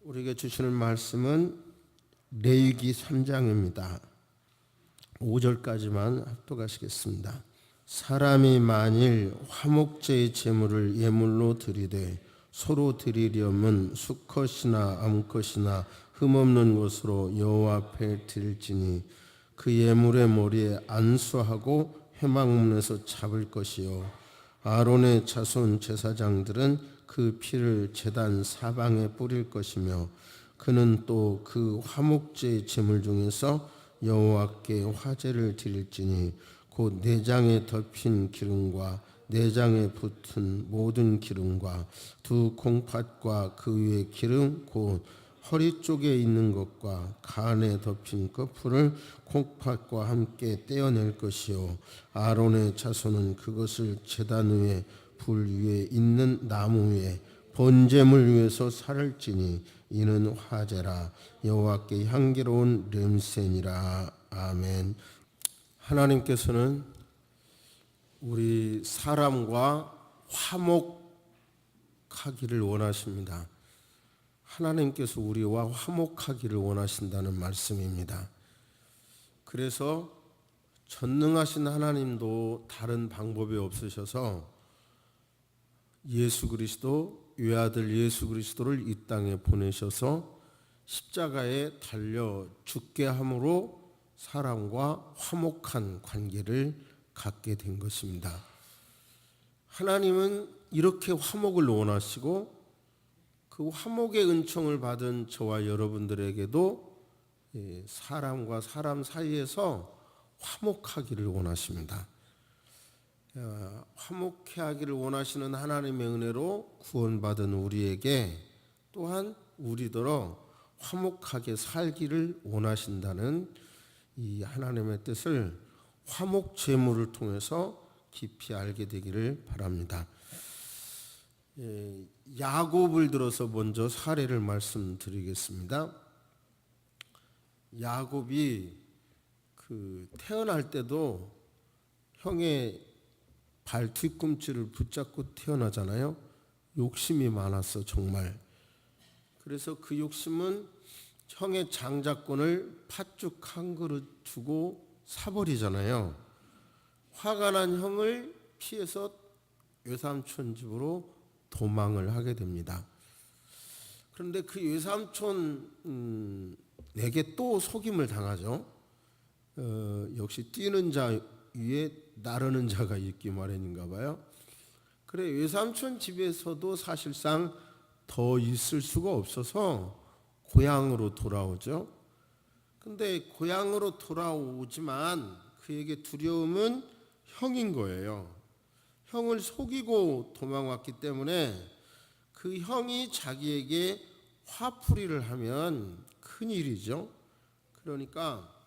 우리에게 주시는 말씀은 레위기 3장입니다. 5절까지만 합독하시겠습니다. 사람이 만일 화목제의 제물을 예물로 드리되 서로 드리려면 수컷이나 암컷이나 흠없는 것으로 여호와 앞에 드릴지니 그 예물의 머리에 안수하고 회막문에서 잡을 것이요 아론의 자손 제사장들은 그 피를 제단 사방에 뿌릴 것이며 그는 또 그 화목제의 제물 중에서 여호와께 화제를 드릴지니 곧 내장에 덮인 기름과 내장에 붙은 모든 기름과 두 콩팥과 그 위의 기름 곧 허리 쪽에 있는 것과 간에 덮인 거풀을 콩팥과 함께 떼어낼 것이요 아론의 자손은 그것을 제단 위에 불 위에 있는 나무 위에 번제물 위에서 살을지니 이는 화제라 여호와께 향기로운 렘센이라. 아멘. 하나님께서는 우리 사람과 화목하기를 원하십니다. 하나님께서 우리와 화목하기를 원하신다는 말씀입니다. 그래서 전능하신 하나님도 다른 방법이 없으셔서 예수 그리스도 외아들 예수 그리스도를 이 땅에 보내셔서 십자가에 달려 죽게 함으로 사람과 화목한 관계를 갖게 된 것입니다. 하나님은 이렇게 화목을 원하시고 그 화목의 은총을 받은 저와 여러분들에게도 사람과 사람 사이에서 화목하기를 원하십니다. 화목해 하기를 원하시는 하나님의 은혜로 구원받은 우리에게 또한 우리더러 화목하게 살기를 원하신다는 이 하나님의 뜻을 화목 제물을 통해서 깊이 알게 되기를 바랍니다. 야곱을 들어서 먼저 사례를 말씀드리겠습니다. 야곱이 태어날 때도 형의 발 뒤꿈치를 붙잡고 태어나잖아요. 욕심이 많았어 정말. 그래서 그 욕심은 형의 장자권을 팥죽 한 그릇 주고 사버리잖아요. 화가 난 형을 피해서 외삼촌 집으로 도망을 하게 됩니다. 그런데 그 외삼촌에게 또 속임을 당하죠. 역시 뛰는 자 위에 나르는 자가 있기 마련인가 봐요. 그래 외삼촌 집에서도 사실상 더 있을 수가 없어서 고향으로 돌아오죠. 근데 고향으로 돌아오지만 그에게 두려움은 형인 거예요. 형을 속이고 도망왔기 때문에 그 형이 자기에게 화풀이를 하면 큰일이죠. 그러니까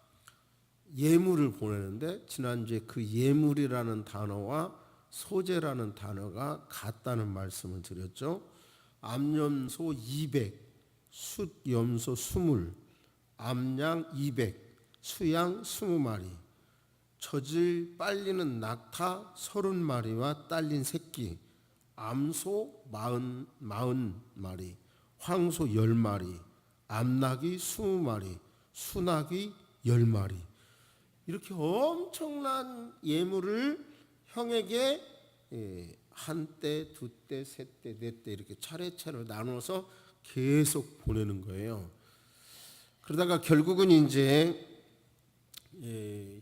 예물을 보내는데 지난주에 그 예물이라는 단어와 소재라는 단어가 같다는 말씀을 드렸죠. 암염소 200, 숫염소 20, 암양 200, 수양 20마리, 젖을 빨리는 낙타 30마리와 딸린 새끼, 암소 40마리, 황소 10마리, 암낙이 20마리, 순낙이 10마리. 이렇게 엄청난 예물을 형에게 한때, 두때, 세때, 네때 이렇게 차례차례 나눠서 계속 보내는 거예요. 그러다가 결국은 이제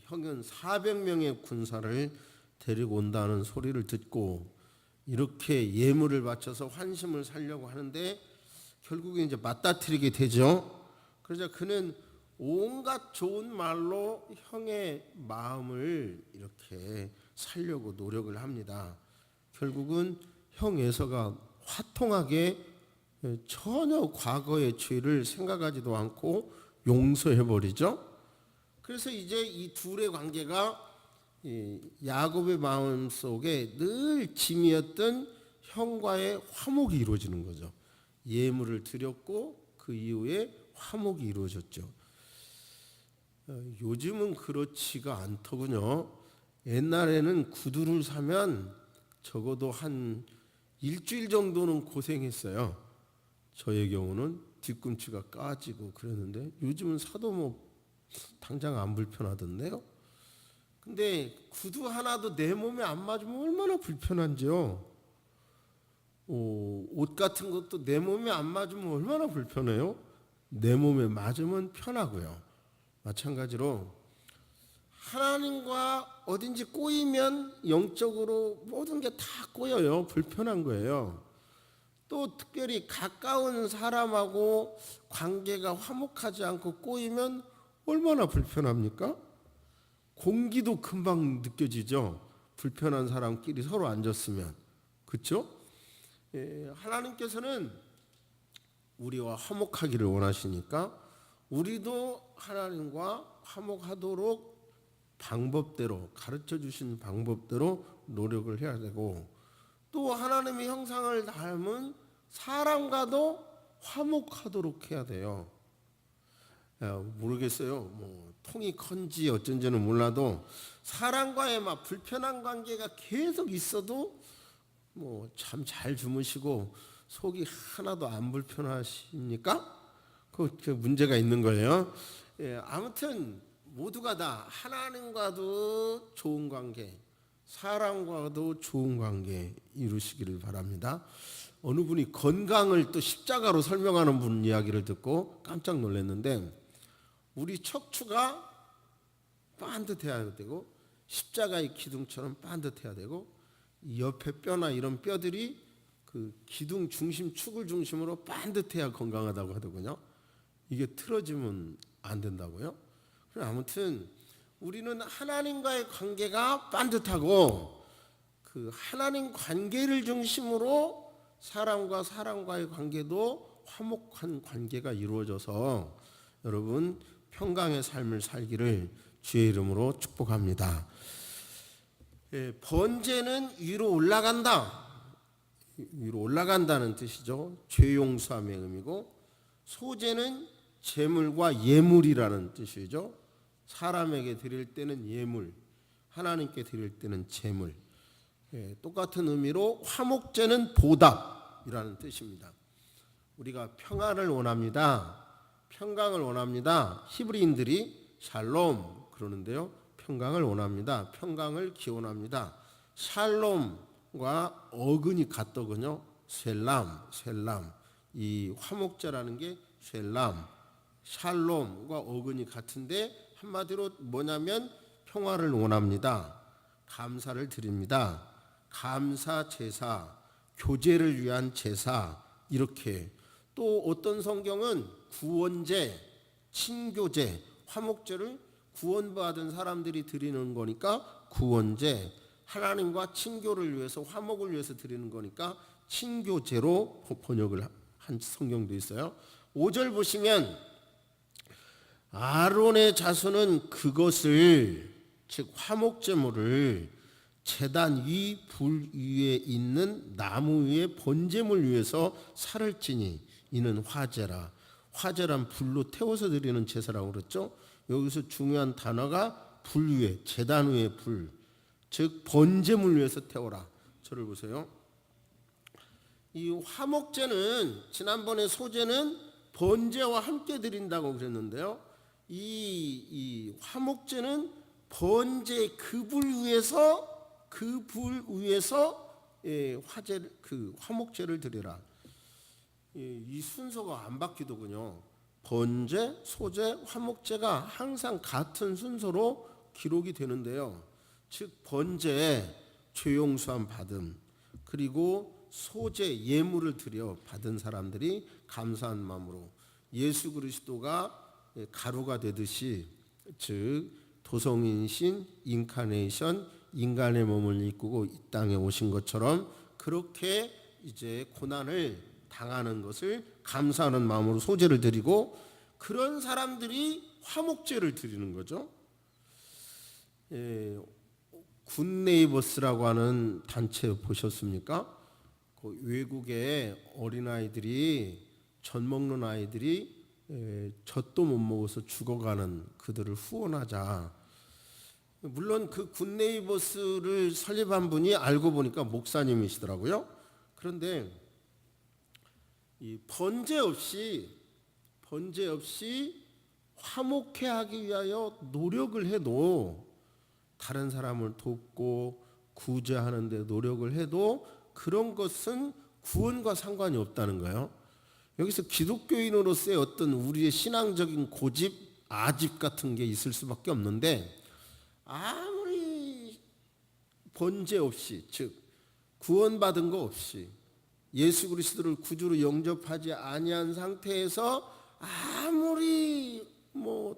형은 400명의 군사를 데리고 온다는 소리를 듣고 이렇게 예물을 바쳐서 환심을 살려고 하는데 결국에 이제 맞닥뜨리게 되죠. 그러자 그는 온갖 좋은 말로 형의 마음을 이렇게 살려고 노력을 합니다. 결국은 형 에서가 화통하게 전혀 과거의 죄를 생각하지도 않고 용서해버리죠. 그래서 이제 이 둘의 관계가 야곱의 마음속에 늘 짐이었던 형과의 화목이 이루어지는 거죠. 예물을 드렸고 그 이후에 화목이 이루어졌죠. 요즘은 그렇지가 않더군요. 옛날에는 구두를 사면 적어도 한 일주일 정도는 고생했어요. 저의 경우는 뒤꿈치가 까지고 그랬는데 요즘은 사도 뭐 당장 안 불편하던데요. 근데 구두 하나도 내 몸에 안 맞으면 얼마나 불편한지요. 옷 같은 것도 내 몸에 안 맞으면 얼마나 불편해요. 내 몸에 맞으면 편하고요. 마찬가지로 하나님과 어딘지 꼬이면 영적으로 모든 게 다 꼬여요. 불편한 거예요. 또 특별히 가까운 사람하고 관계가 화목하지 않고 꼬이면 얼마나 불편합니까? 공기도 금방 느껴지죠. 불편한 사람끼리 서로 앉았으면. 그렇죠? 하나님께서는 우리와 화목하기를 원하시니까 우리도 하나님과 화목하도록 방법대로 가르쳐 주신 방법대로 노력을 해야 되고, 또 하나님의 형상을 닮은 사람과도 화목하도록 해야 돼요. 모르겠어요. 뭐 통이 큰지 어쩐지는 몰라도 사람과의 막 불편한 관계가 계속 있어도 뭐 참 잘 주무시고 속이 하나도 안 불편하십니까? 그 문제가 있는 거예요. 아무튼 모두가 다 하나님과도 좋은 관계, 사람과도 좋은 관계 이루시기를 바랍니다. 어느 분이 건강을 또 십자가로 설명하는 분 이야기를 듣고 깜짝 놀랐는데, 우리 척추가 반듯해야 되고 십자가의 기둥처럼 반듯해야 되고 옆에 뼈나 이런 뼈들이 그 기둥 중심 축을 중심으로 반듯해야 건강하다고 하더군요. 이게 틀어지면 안 된다고요. 아무튼 우리는 하나님과의 관계가 반듯하고 그 하나님 관계를 중심으로 사람과 사람과의 관계도 화목한 관계가 이루어져서 여러분 평강의 삶을 살기를 주의 이름으로 축복합니다. 번제는 위로 올라간다. 위로 올라간다는 뜻이죠. 죄 용서함의 의미고, 소제는 제물과 예물이라는 뜻이죠. 사람에게 드릴 때는 예물, 하나님께 드릴 때는 제물. 똑같은 의미로 화목제는 보답이라는 뜻입니다. 우리가 평화를 원합니다. 평강을 원합니다. 히브리인들이 샬롬 그러는데요. 평강을 원합니다. 평강을 기원합니다. 샬롬과 어근이 같더군요. 셀람. 이 화목제라는 게 셀람, 샬롬과 어근이 같은데 한마디로 뭐냐면 평화를 원합니다. 감사를 드립니다. 감사 제사, 교제를 위한 제사, 이렇게. 또 어떤 성경은 구원제, 친교제, 화목제를 구원받은 사람들이 드리는 거니까 구원제, 하나님과 친교를 위해서 화목을 위해서 드리는 거니까 친교제로 번역을 한 성경도 있어요. 5절 보시면 아론의 자손은 그것을, 즉 화목제물을 제단 위 불 위에 있는 나무 위에 번제물 위에서 살을지니 이는 화제라. 화제란 불로 태워서 드리는 제사라고 그랬죠. 여기서 중요한 단어가 불 위에, 제단 위에 불, 즉 번제물 위에서 태워라. 저를 보세요. 이 화목제는 지난번에 소제는 번제와 함께 드린다고 그랬는데요. 이 화목제는 번제 그 불 위에서 화제 그 화목제를 드리라. 이 순서가 안 바뀌더군요. 번제, 소제, 화목제가 항상 같은 순서로 기록이 되는데요. 즉 번제 죄 용서함 받음, 그리고 소제 예물을 드려 받은 사람들이 감사한 마음으로 예수 그리스도가 가루가 되듯이, 즉 도성인신 인카네이션, 인간의 몸을 입고 이 땅에 오신 것처럼 그렇게 이제 고난을 당하는 것을 감사하는 마음으로 소제를 드리고, 그런 사람들이 화목제를 드리는 거죠. 굿네이버스라고 하는 단체 보셨습니까? 그 외국의 어린아이들이, 젖 먹는 아이들이 젖도 못 먹어서 죽어가는 그들을 후원하자. 물론 그 굿네이버스를 설립한 분이 알고 보니까 목사님이시더라고요. 그런데 이 번제 없이 번제 없이 화목해 하기 위하여 노력을 해도, 다른 사람을 돕고 구제하는 데 노력을 해도 그런 것은 구원과 상관이 없다는 거예요. 여기서 기독교인으로서의 어떤 우리의 신앙적인 고집, 아집 같은 게 있을 수밖에 없는데, 아무리 번제 없이, 즉 구원받은 거 없이 예수 그리스도를 구주로 영접하지 아니한 상태에서 아무리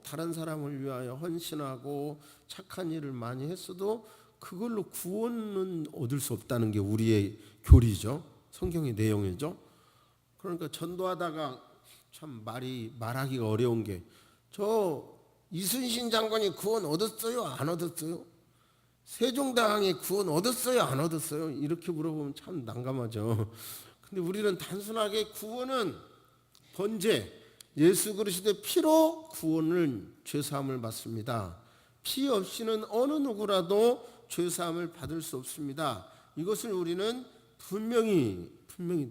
다른 사람을 위하여 헌신하고 착한 일을 많이 했어도 그걸로 구원은 얻을 수 없다는 게 우리의 교리죠. 성경의 내용이죠. 그러니까 전도하다가 참 말하기가 어려운 게, 저 이순신 장관이 구원 얻었어요? 안 얻었어요? 세종대왕이 구원 얻었어요? 안 얻었어요? 이렇게 물어보면 참 난감하죠. 근데 우리는 단순하게 구원은 번제, 예수 그리스도의 피로 구원을, 죄사함을 받습니다. 피 없이는 어느 누구라도 죄사함을 받을 수 없습니다. 이것을 우리는 분명히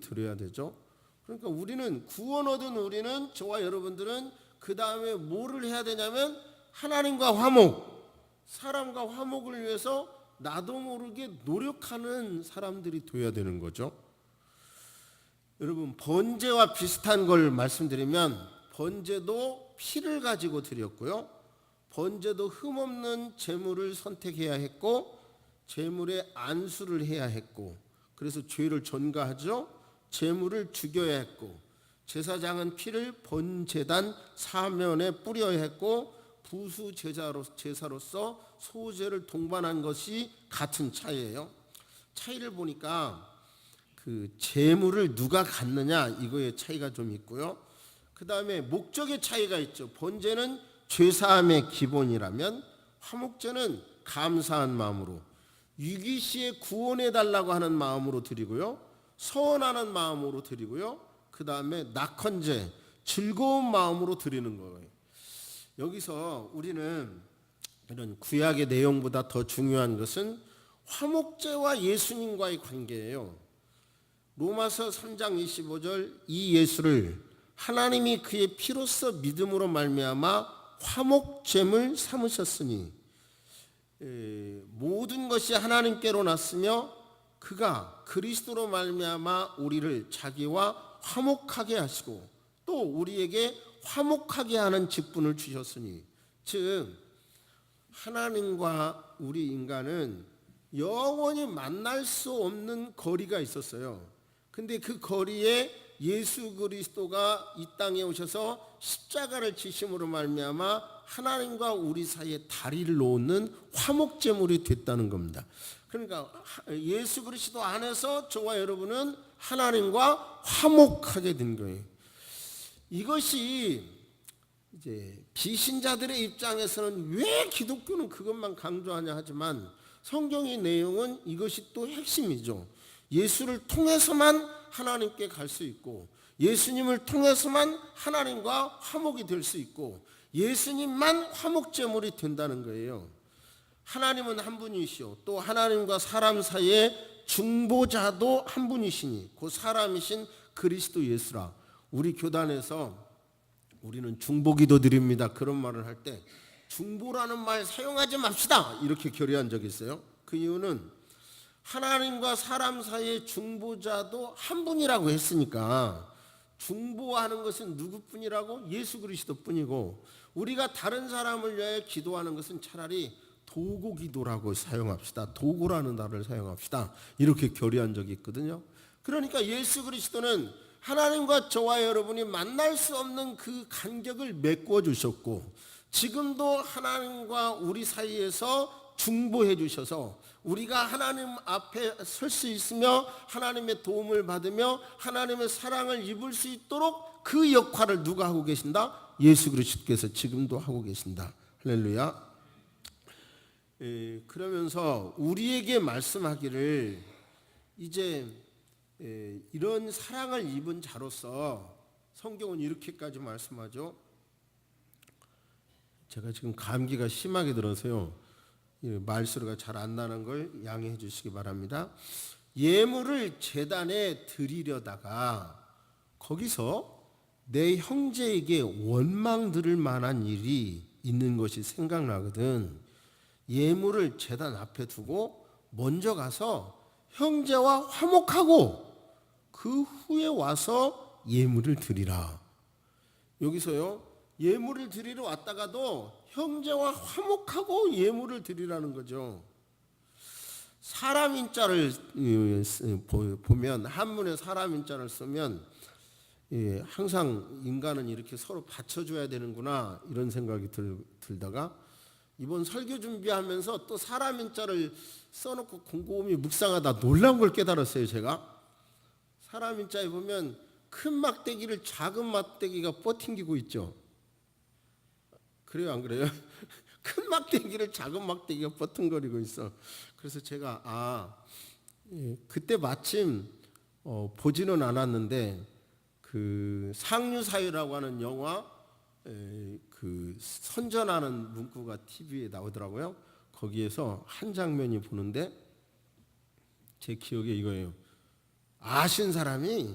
들어야 되죠. 그러니까 우리는 구원 얻은 우리는, 저와 여러분들은 그 다음에 뭐를 해야 되냐면 하나님과 화목, 사람과 화목을 위해서 나도 모르게 노력하는 사람들이 되어야 되는 거죠. 여러분, 번제와 비슷한 걸 말씀드리면, 번제도 피를 가지고 드렸고요, 번제도 흠없는 제물을 선택해야 했고, 제물의 안수를 해야 했고, 그래서 죄를 전가하죠. 제물을 죽여야 했고, 제사장은 피를 번제단 사면에 뿌려야 했고, 부수 제사로서 소제를 동반한 것이 같은 차이예요. 차이를 보니까 그 제물을 누가 갖느냐, 이거의 차이가 좀 있고요. 그 다음에 목적의 차이가 있죠. 번제는 죄사함의 기본이라면 화목제는 감사한 마음으로, 유기시에 구원해달라고 하는 마음으로 드리고요, 서원하는 마음으로 드리고요, 그 다음에 낙헌제, 즐거운 마음으로 드리는 거예요. 여기서 우리는 이런 구약의 내용보다 더 중요한 것은 화목제와 예수님과의 관계예요. 로마서 3장 25절, 이 예수를 하나님이 그의 피로써 믿음으로 말미암아 화목제물 삼으셨으니, 모든 것이 하나님께로 났으며 그가 그리스도로 말미암아 우리를 자기와 화목하게 하시고 또 우리에게 화목하게 하는 직분을 주셨으니, 즉 하나님과 우리 인간은 영원히 만날 수 없는 거리가 있었어요. 근데 그 거리에 예수 그리스도가 이 땅에 오셔서 십자가를 지심으로 말미암아 하나님과 우리 사이에 다리를 놓는 화목제물이 됐다는 겁니다. 그러니까 예수 그리스도 안에서 저와 여러분은 하나님과 화목하게 된 거예요. 이것이 이제 비신자들의 입장에서는 왜 기독교는 그것만 강조하냐 하지만, 성경의 내용은 이것이 또 핵심이죠. 예수를 통해서만 하나님께 갈 수 있고, 예수님을 통해서만 하나님과 화목이 될 수 있고, 예수님만 화목제물이 된다는 거예요. 하나님은 한 분이시오, 또 하나님과 사람 사이에 중보자도 한 분이시니 그 사람이신 그리스도 예수라. 우리 교단에서 우리는 중보기도 드립니다, 그런 말을 할 때 중보라는 말 사용하지 맙시다, 이렇게 결의한 적이 있어요. 그 이유는 하나님과 사람 사이의 중보자도 한 분이라고 했으니까, 중보하는 것은 누구뿐이라고? 예수 그리스도뿐이고, 우리가 다른 사람을 위하여 기도하는 것은 차라리 도고 기도라고 사용합시다, 도고라는 단어를 사용합시다, 이렇게 결의한 적이 있거든요. 그러니까 예수 그리스도는 하나님과 저와 여러분이 만날 수 없는 그 간격을 메꿔 주셨고, 지금도 하나님과 우리 사이에서 중보해 주셔서 우리가 하나님 앞에 설 수 있으며 하나님의 도움을 받으며 하나님의 사랑을 입을 수 있도록 그 역할을 누가 하고 계신다? 예수 그리스도께서 지금도 하고 계신다. 할렐루야. 그러면서 우리에게 말씀하기를, 이제 이런 사랑을 입은 자로서 성경은 이렇게까지 말씀하죠. 제가 지금 감기가 심하게 들어서요, 말소리가 잘 안 나는 걸 양해해 주시기 바랍니다. 예물을 제단에 드리려다가 거기서 내 형제에게 원망 들을 만한 일이 있는 것이 생각나거든. 예물을 제단 앞에 두고 먼저 가서 형제와 화목하고 그 후에 와서 예물을 드리라. 여기서요, 예물을 드리러 왔다가도 형제와 화목하고 예물을 드리라는 거죠. 사람 인자를 보면, 한문에 사람 인자를 쓰면 항상 인간은 이렇게 서로 받쳐줘야 되는구나 이런 생각이 들다가 이번 설교 준비하면서 또 사람 인자를 써놓고 곰곰이 묵상하다 놀라운 걸 깨달았어요. 제가 사람 인자에 보면 큰 막대기를 작은 막대기가 버팅기고 있죠. 그래요, 안 그래요? 큰 막대기를 작은 막대기가 버팅거리고 있어. 그래서 제가 그때 마침 보지는 않았는데 그 상류사유라고 하는 영화 그 선전하는 문구가 TV에 나오더라고요. 거기에서 한 장면이 보는데 제 기억에 이거예요. 아쉬운 사람이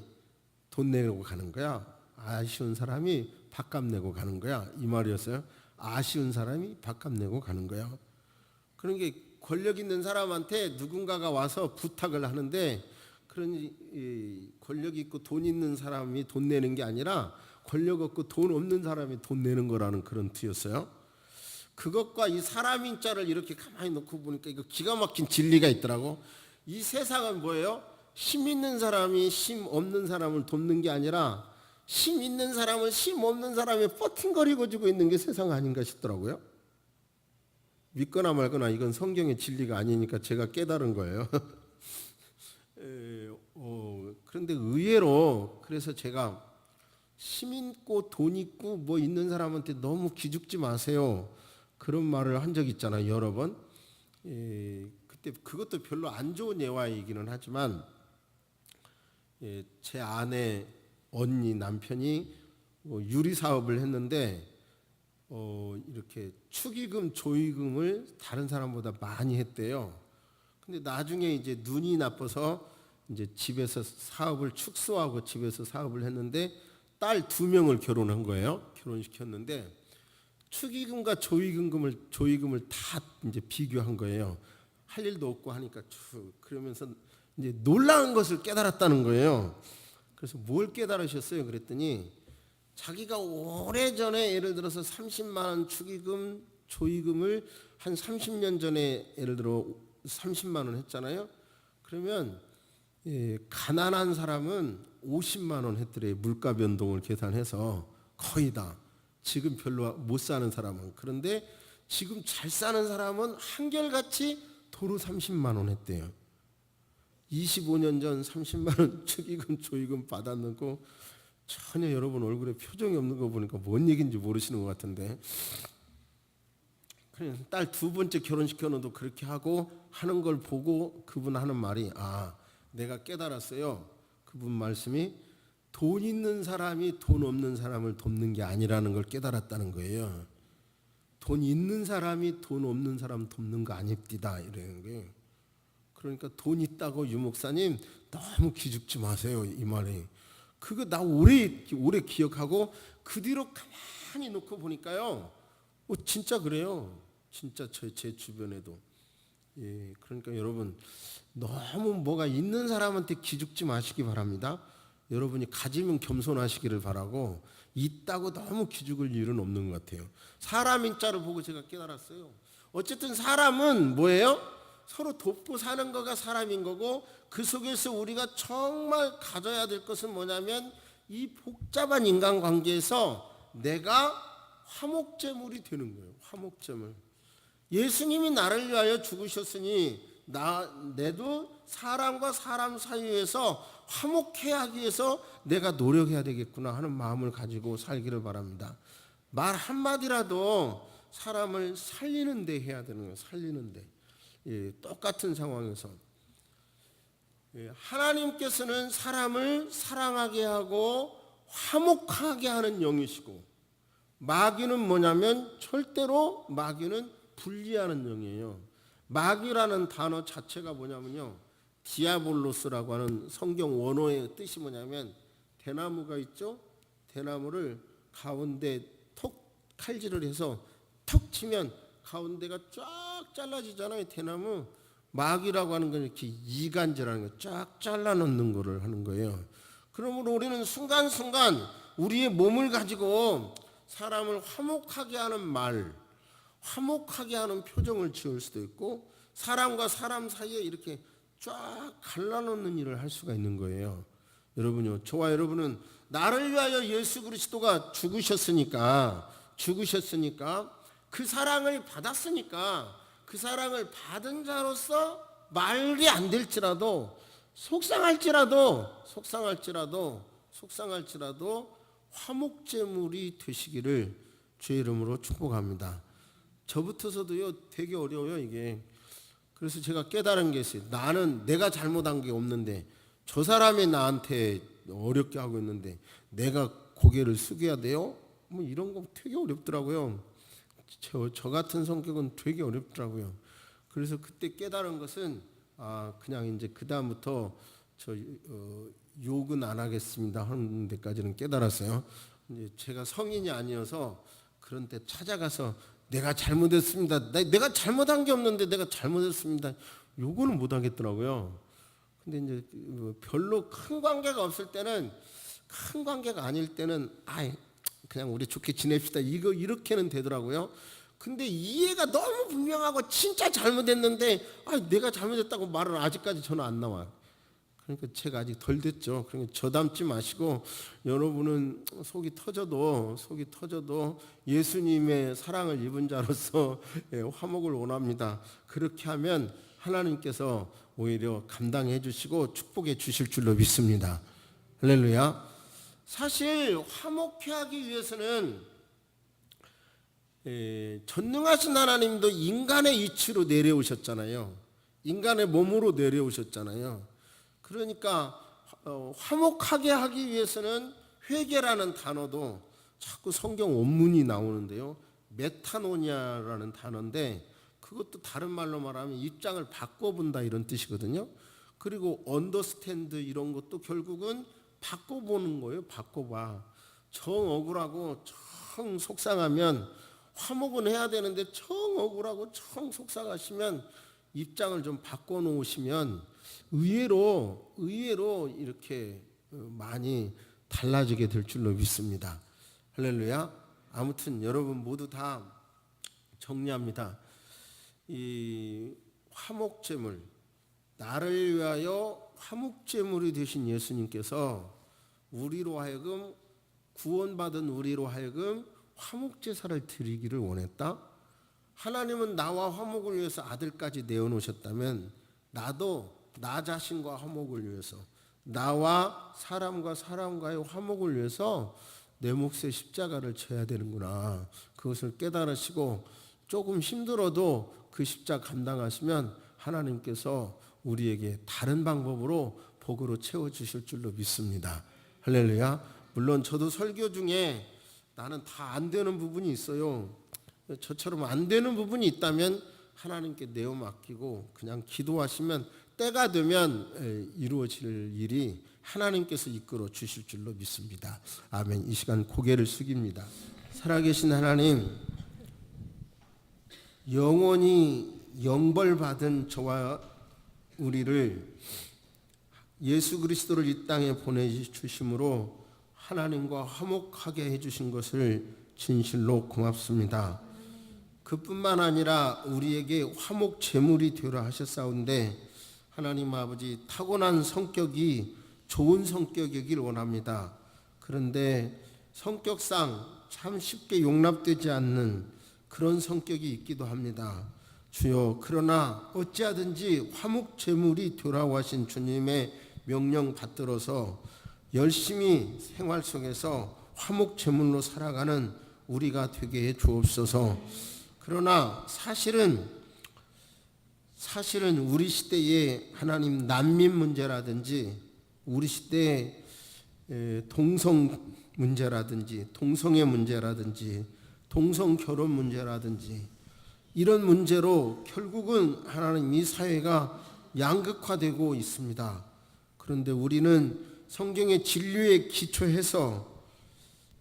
돈 내고 가는 거야. 아쉬운 사람이 밥값 내고 가는 거야. 이 말이었어요. 아쉬운 사람이 밥값 내고 가는 거야. 그런 게 권력 있는 사람한테 누군가가 와서 부탁을 하는데 그런 권력 있고 돈 있는 사람이 돈 내는 게 아니라 권력 없고 돈 없는 사람이 돈 내는 거라는 그런 뜻이었어요. 그것과 이 사람 인자를 이렇게 가만히 놓고 보니까 이거 기가 막힌 진리가 있더라고. 이 세상은 뭐예요? 힘 있는 사람이 힘 없는 사람을 돕는 게 아니라 힘 있는 사람은 힘 없는 사람이 버팅거리고 주고 있는 게 세상 아닌가 싶더라고요. 믿거나 말거나 이건 성경의 진리가 아니니까 제가 깨달은 거예요. 그런데 의외로 그래서 제가 힘 있고 돈 있고 뭐 있는 사람한테 너무 기죽지 마세요. 그런 말을 한 적 있잖아요, 여러 번. 그때 그것도 별로 안 좋은 예화이기는 하지만 제 아내 언니 남편이 유리 사업을 했는데 이렇게 축의금 조의금을 다른 사람보다 많이 했대요. 근데 나중에 이제 눈이 나빠서 이제 집에서 사업을 축소하고 집에서 사업을 했는데 딸 2명을 결혼한 거예요. 결혼시켰는데 축의금과 조의금을 다 이제 비교한 거예요. 할 일도 없고 하니까 그러면서 이제 놀라운 것을 깨달았다는 거예요. 그래서 뭘 깨달으셨어요? 그랬더니 자기가 오래전에 예를 들어서 30만 원 축의금, 조의금을 한 30년 전에 예를 들어 30만 원 했잖아요. 그러면 가난한 사람은 50만 원 했더래요. 물가 변동을 계산해서 거의 다. 지금 별로 못 사는 사람은. 그런데 지금 잘 사는 사람은 한결같이 도로 30만 원 했대요. 25년 전 30만 원 축의금 조의금 받았는고 전혀 여러분 얼굴에 표정이 없는 거 보니까 뭔 얘기인지 모르시는 것 같은데 그냥 딸 2번째 결혼시켜놓도 그렇게 하고 하는 걸 보고 그분 하는 말이 내가 깨달았어요. 그분 말씀이 돈 있는 사람이 돈 없는 사람을 돕는 게 아니라는 걸 깨달았다는 거예요. 돈 있는 사람이 돈 없는 사람 돕는 거 아닙디다 이러는 거예요. 그러니까 돈 있다고 유 목사님 너무 기죽지 마세요 이 말이. 그거 나 오래 기억하고 그 뒤로 가만히 놓고 보니까요. 진짜 그래요. 진짜 제 주변에도. 그러니까 여러분 너무 뭐가 있는 사람한테 기죽지 마시기 바랍니다. 여러분이 가지면 겸손하시기를 바라고 있다고 너무 기죽을 일은 없는 것 같아요. 사람 인자를 보고 제가 깨달았어요. 어쨌든 사람은 뭐예요? 서로 돕고 사는 거가 사람인 거고 그 속에서 우리가 정말 가져야 될 것은 뭐냐면 이 복잡한 인간관계에서 내가 화목제물이 되는 거예요. 화목제물. 예수님이 나를 위하여 죽으셨으니 내도 사람과 사람 사이에서 화목해야 하기 위해서 내가 노력해야 되겠구나 하는 마음을 가지고 살기를 바랍니다. 말 한마디라도 사람을 살리는 데 해야 되는 거예요. 살리는 데. 똑같은 상황에서 하나님께서는 사람을 사랑하게 하고 화목하게 하는 영이시고 마귀는 뭐냐면 절대로 마귀는 분리하는 영이에요. 마귀라는 단어 자체가 뭐냐면요. 디아볼로스라고 하는 성경 원어의 뜻이 뭐냐면 대나무가 있죠. 대나무를 가운데 톡 칼질을 해서 톡 치면 가운데가 쫙 잘라지잖아요. 대나무 막이라고 하는 건 이렇게 이간질하는 거, 쫙 잘라 놓는 거를 하는 거예요. 그러므로 우리는 순간순간 우리의 몸을 가지고 사람을 화목하게 하는 말, 화목하게 하는 표정을 지을 수도 있고, 사람과 사람 사이에 이렇게 쫙 갈라놓는 일을 할 수가 있는 거예요. 여러분요, 저와 여러분은 나를 위하여 예수 그리스도가 죽으셨으니까 그 사랑을 받았으니까 그 사랑을 받은 자로서 말이 안 될지라도 속상할지라도 화목제물이 되시기를 주의 이름으로 축복합니다. 저부터서도요 되게 어려워요 이게. 그래서 제가 깨달은 게 있어요. 나는 내가 잘못한 게 없는데 저 사람이 나한테 어렵게 하고 있는데 내가 고개를 숙여야 돼요? 뭐 이런 거 되게 어렵더라고요. 저 같은 성격은 되게 어렵더라고요. 그래서 그때 깨달은 것은 그냥 이제 그 다음부터 욕은 안 하겠습니다 하는 데까지는 깨달았어요. 이제 제가 성인이 아니어서 그런 데 찾아가서 내가 잘못했습니다. 내가 잘못한 게 없는데 내가 잘못했습니다. 요거는 못 하겠더라고요. 근데 이제 별로 큰 관계가 없을 때는, 큰 관계가 아닐 때는 그냥 우리 좋게 지냅시다. 이렇게는 되더라고요. 근데 이해가 너무 분명하고 진짜 잘못했는데 내가 잘못했다고 말은 아직까지 저는 안 나와요. 그러니까 제가 아직 덜 됐죠. 그러니까 저 닮지 마시고 여러분은 속이 터져도 예수님의 사랑을 입은 자로서 화목을 원합니다. 그렇게 하면 하나님께서 오히려 감당해 주시고 축복해 주실 줄로 믿습니다. 할렐루야. 사실 화목케 하기 위해서는 전능하신 하나님도 인간의 이치로 내려오셨잖아요. 인간의 몸으로 내려오셨잖아요. 그러니까 화목하게 하기 위해서는 회개라는 단어도 자꾸 성경 원문이 나오는데요. 메타노니아라는 단어인데 그것도 다른 말로 말하면 입장을 바꿔본다 이런 뜻이거든요. 그리고 언더스탠드 이런 것도 결국은 바꿔보는 거예요. 바꿔봐. 정 억울하고 정 속상하면 화목은 해야 되는데 정 억울하고 정 속상하시면 입장을 좀 바꿔놓으시면 의외로 이렇게 많이 달라지게 될 줄로 믿습니다. 할렐루야. 아무튼 여러분 모두 다 정리합니다. 이 화목제물, 나를 위하여 화목제물이 되신 예수님께서 우리로 하여금, 구원받은 우리로 하여금 화목제사를 드리기를 원했다. 하나님은 나와 화목을 위해서 아들까지 내어놓으셨다면 나도 나 자신과 화목을 위해서, 나와 사람과의 화목을 위해서 내 몫의 십자가를 져야 되는구나. 그것을 깨달으시고 조금 힘들어도 그 십자가 감당하시면 하나님께서 우리에게 다른 방법으로 복으로 채워주실 줄로 믿습니다. 할렐루야. 물론 저도 설교 중에 나는 다 안 되는 부분이 있어요. 저처럼 안 되는 부분이 있다면 하나님께 내어 맡기고 그냥 기도하시면 때가 되면 이루어질 일이 하나님께서 이끌어 주실 줄로 믿습니다. 아멘. 이 시간 고개를 숙입니다. 살아계신 하나님, 영원히 영벌받은 저와 우리를 예수 그리스도를 이 땅에 보내주심으로 하나님과 화목하게 해주신 것을 진실로 고맙습니다. 그뿐만 아니라 우리에게 화목 제물이 되라 하셨사온데 하나님 아버지, 타고난 성격이 좋은 성격이길 원합니다. 그런데 성격상 참 쉽게 용납되지 않는 그런 성격이 있기도 합니다. 주여, 그러나 어찌하든지 화목 제물이 되라고 하신 주님의 명령 받들어서 열심히 생활 속에서 화목 제물로 살아가는 우리가 되게 해 주옵소서. 그러나 사실은 우리 시대의 하나님 난민 문제라든지 우리 시대의 동성 문제라든지 동성애 문제라든지 동성 결혼 문제라든지 이런 문제로 결국은 하나님 이 사회가 양극화되고 있습니다. 그런데 우리는 성경의 진리에 기초해서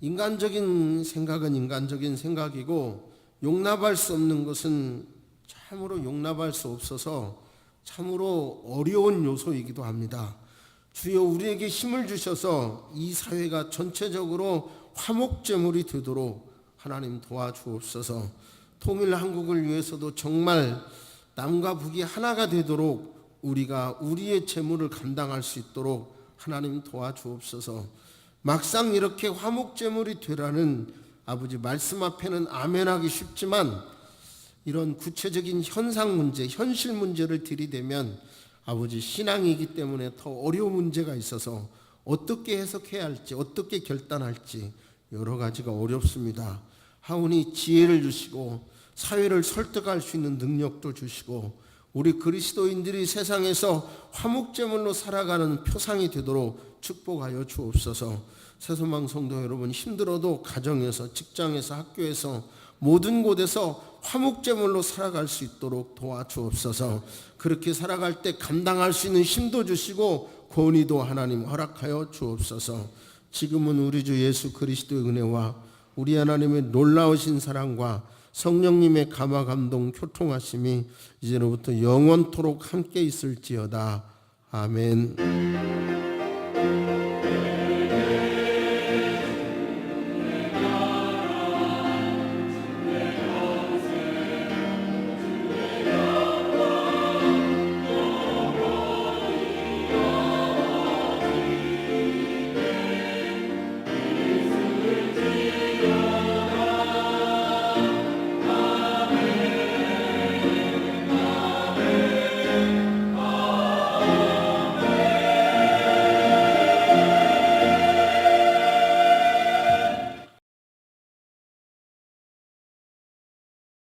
인간적인 생각은 인간적인 생각이고 용납할 수 없는 것은 참으로 용납할 수 없어서 참으로 어려운 요소이기도 합니다. 주여 우리에게 힘을 주셔서 이 사회가 전체적으로 화목제물이 되도록 하나님 도와주옵소서. 통일 한국을 위해서도 정말 남과 북이 하나가 되도록 우리가 우리의 재물을 감당할 수 있도록 하나님 도와주옵소서. 막상 이렇게 화목제물이 되라는 아버지 말씀 앞에는 아멘하기 쉽지만 이런 구체적인 현상 문제, 현실 문제를 들이대면 아버지 신앙이기 때문에 더 어려운 문제가 있어서 어떻게 해석해야 할지, 어떻게 결단할지 여러 가지가 어렵습니다. 하오니 지혜를 주시고 사회를 설득할 수 있는 능력도 주시고 우리 그리스도인들이 세상에서 화목제물로 살아가는 표상이 되도록 축복하여 주옵소서. 새소망 성도 여러분, 힘들어도 가정에서, 직장에서, 학교에서 모든 곳에서 화목제물로 살아갈 수 있도록 도와주옵소서. 그렇게 살아갈 때 감당할 수 있는 힘도 주시고 권위도 하나님 허락하여 주옵소서. 지금은 우리 주 예수 그리스도의 은혜와 우리 하나님의 놀라우신 사랑과 성령님의 감화 감동 교통하심이 이제로부터 영원토록 함께 있을지어다. 아멘.